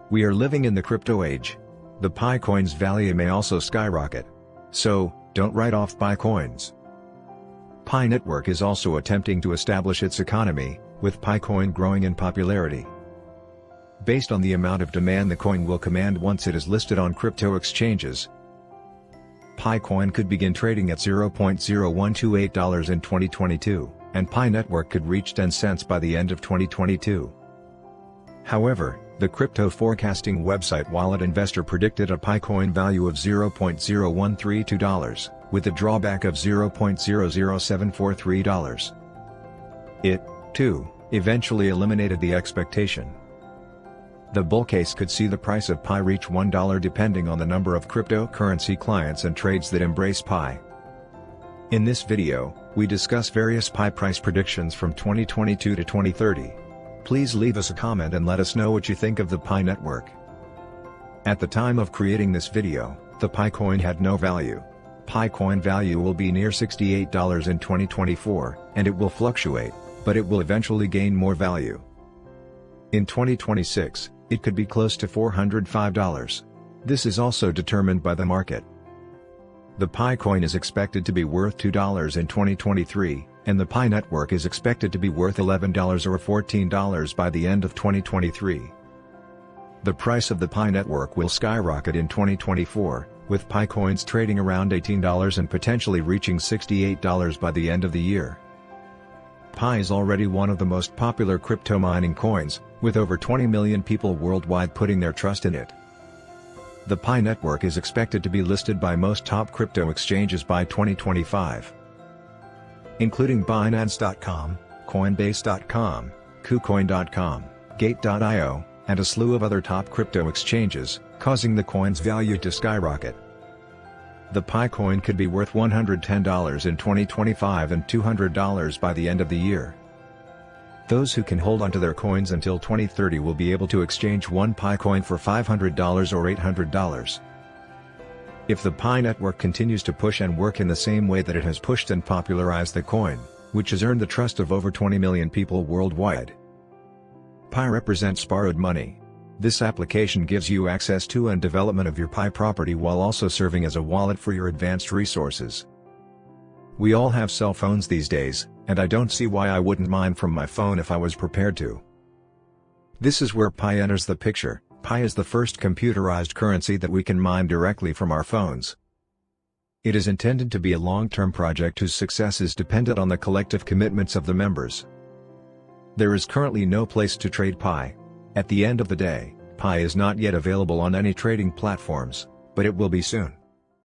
We are living in the crypto age. The Pi coin's value may also skyrocket. So, don't write off Pi coins. Pi Network is also attempting to establish its economy, with Pi coin growing in popularity. Based on the amount of demand the coin will command once it is listed on crypto exchanges, Pi coin could begin trading at $0.0128 in 2022, and Pi Network could reach 10 cents by the end of 2022. However, the crypto forecasting website Wallet Investor predicted a Pi coin value of $0.0132, with a drawback of $0.00743. It, too, eventually eliminated the expectation. The bull case could see the price of Pi reach $1 depending on the number of cryptocurrency clients and trades that embrace Pi. In this video, we discuss various Pi price predictions from 2022 to 2030. Please leave us a comment and let us know what you think of the Pi network. At the time of creating this video, the Pi coin had no value. Pi coin value will be near $68 in 2024, and it will fluctuate, but it will eventually gain more value. In 2026, it could be close to $405. This is also determined by the market. The Pi coin is expected to be worth $2 in 2023, and the Pi network is expected to be worth $11 or $14 by the end of 2023. The price of the Pi network will skyrocket in 2024, with Pi coins trading around $18 and potentially reaching $68 by the end of the year. Pi is already one of the most popular crypto mining coins, with over 20 million people worldwide putting their trust in it. The Pi network is expected to be listed by most top crypto exchanges by 2025, including Binance.com, Coinbase.com, Kucoin.com, Gate.io, and a slew of other top crypto exchanges, causing the coin's value to skyrocket. The Pi coin could be worth $110 in 2025 and $200 by the end of the year. Those who can hold onto their coins until 2030 will be able to exchange one Pi coin for $500 or $800. If the Pi network continues to push and work in the same way that it has pushed and popularized the coin, which has earned the trust of over 20 million people worldwide. Pi represents borrowed money. This application gives you access to and development of your Pi property while also serving as a wallet for your advanced resources. We all have cell phones these days, and I don't see why I wouldn't mine from my phone if I was prepared to. This is where Pi enters the picture. Pi is the first computerized currency that we can mine directly from our phones. It is intended to be a long-term project whose success is dependent on the collective commitments of the members. There is currently no place to trade Pi. At the end of the day, Pi is not yet available on any trading platforms, but it will be soon.